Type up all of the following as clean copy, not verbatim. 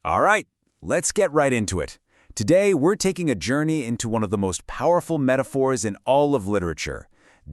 All right, let's get right into it. Today, we're taking a journey into one of the most powerful metaphors in all of literature,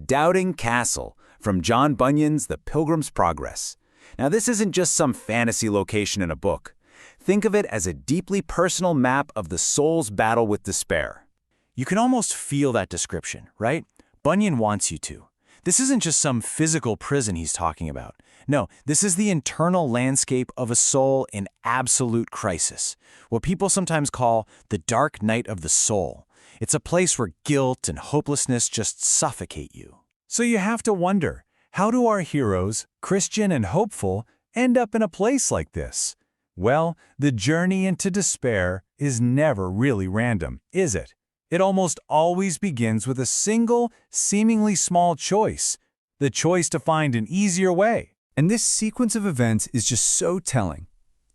Doubting Castle, from John Bunyan's The Pilgrim's Progress. Now, this isn't just some fantasy location in a book. Think of it as a deeply personal map of the soul's battle with despair. You can almost feel that description, right? Bunyan wants you to. This isn't just some physical prison he's talking about. No, this is the internal landscape of a soul in absolute crisis, what people sometimes call the dark night of the soul. It's a place where guilt and hopelessness just suffocate you. So you have to wonder, how do our heroes, Christian and hopeful, end up in a place like this? Well, the journey into despair is never really random, is it? It almost always begins with a single, seemingly small choice, the choice to find an easier way. And this sequence of events is just so telling.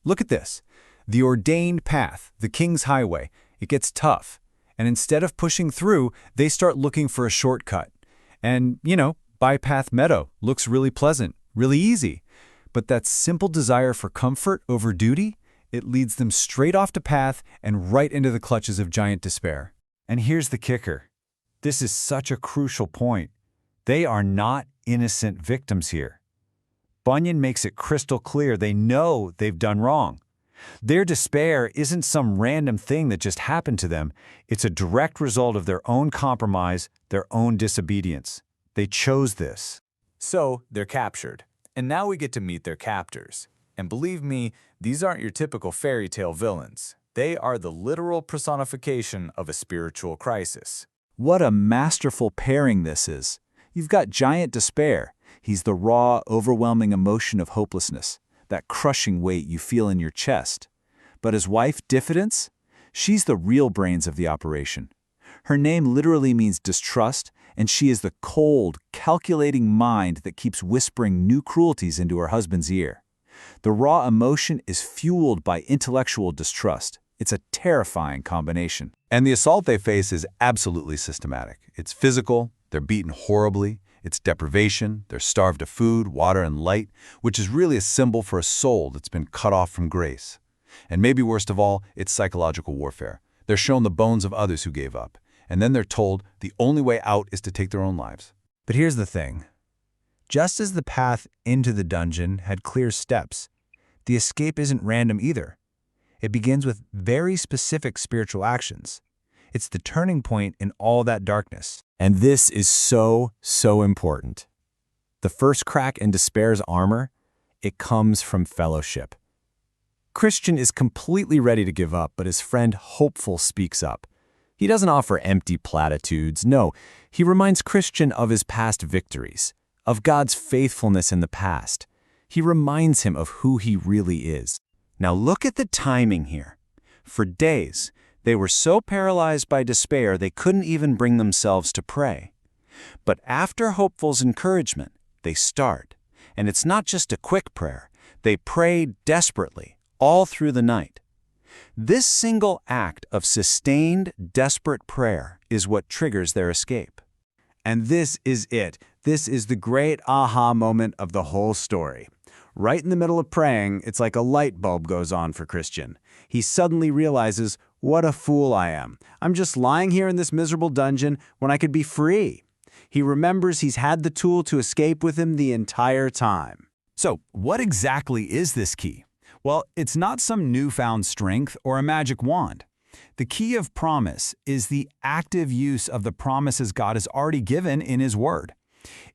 Look at this. The ordained path, the king's highway, it gets tough. And instead of pushing through, they start looking for a shortcut. And, bypath meadow looks really pleasant, really easy. But that simple desire for comfort over duty, it leads them straight off the path and right into the clutches of giant despair. And here's the kicker. This is such a crucial point. They are not innocent victims here. Bunyan makes it crystal clear they know they've done wrong. Their despair isn't some random thing that just happened to them. It's a direct result of their own compromise, their own disobedience. They chose this. So, they're captured. And now we get to meet their captors. And believe me, these aren't your typical fairy tale villains. They are the literal personification of a spiritual crisis. What a masterful pairing this is. You've got giant despair. He's the raw, overwhelming emotion of hopelessness, that crushing weight you feel in your chest. But his wife, Diffidence, she's the real brains of the operation. Her name literally means distrust, and she is the cold, calculating mind that keeps whispering new cruelties into her husband's ear. The raw emotion is fueled by intellectual distrust. It's a terrifying combination. And the assault they face is absolutely systematic. It's physical, they're beaten horribly, it's deprivation, they're starved of food, water, and light, which is really a symbol for a soul that's been cut off from grace. And maybe worst of all, it's psychological warfare. They're shown the bones of others who gave up, and then they're told the only way out is to take their own lives. But here's the thing. Just as the path into the dungeon had clear steps, the escape isn't random either. It begins with very specific spiritual actions. It's the turning point in all that darkness. And this is so important. The first crack in despair's armor, it comes from fellowship. Christian is completely ready to give up, but his friend Hopeful speaks up. He doesn't offer empty platitudes. No, he reminds Christian of his past victories, of God's faithfulness in the past. He reminds him of who he really is. Now look at the timing here. For days, they were so paralyzed by despair they couldn't even bring themselves to pray. But after Hopeful's encouragement, they start. And it's not just a quick prayer. They pray desperately, all through the night. This single act of sustained, desperate prayer is what triggers their escape. And this is it. This is the great aha moment of the whole story. Right in the middle of praying, it's like a light bulb goes on for Christian. He suddenly realizes, what a fool I am. I'm just lying here in this miserable dungeon when I could be free. He remembers he's had the tool to escape with him the entire time. So, what exactly is this key? Well, it's not some newfound strength or a magic wand. The key of promise is the active use of the promises God has already given in His Word.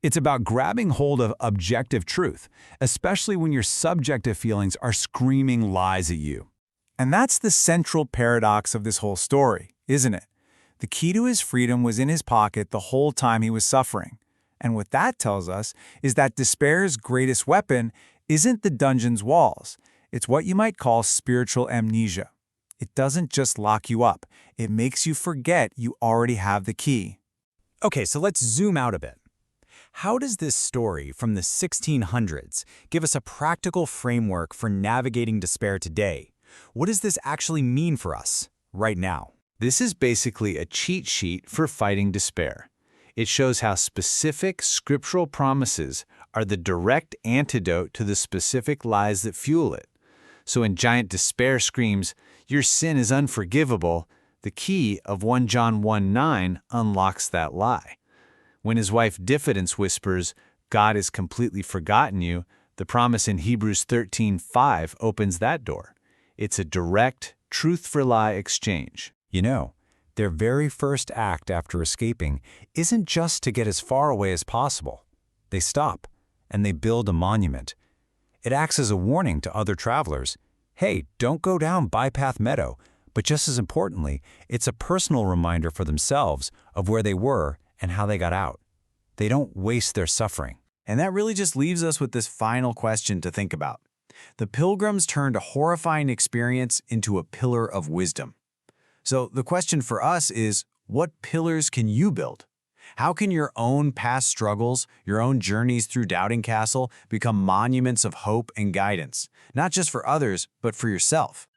It's about grabbing hold of objective truth, especially when your subjective feelings are screaming lies at you. And that's the central paradox of this whole story, isn't it? The key to his freedom was in his pocket the whole time he was suffering. And what that tells us is that despair's greatest weapon isn't the dungeon's walls. It's what you might call spiritual amnesia. It doesn't just lock you up. It makes you forget you already have the key. Okay, so let's zoom out a bit. How does this story from the 1600s give us a practical framework for navigating despair today? What does this actually mean for us right now? This is basically a cheat sheet for fighting despair. It shows how specific scriptural promises are the direct antidote to the specific lies that fuel it. So when giant despair screams, "Your sin is unforgivable," the key of 1 John 1:9 unlocks that lie. When his wife Diffidence whispers, "God has completely forgotten you," the promise in Hebrews 13:5 opens that door. It's a direct, truth-for-lie exchange. You know, their very first act after escaping isn't just to get as far away as possible. They stop, and they build a monument. It acts as a warning to other travelers. Hey, don't go down Bypath Meadow. But just as importantly, it's a personal reminder for themselves of where they were and how they got out. They don't waste their suffering. And that really just leaves us with this final question to think about. The Pilgrims turned a horrifying experience into a pillar of wisdom. So the question for us is, what pillars can you build? How can your own past struggles, your own journeys through Doubting Castle become monuments of hope and guidance, not just for others, but for yourself?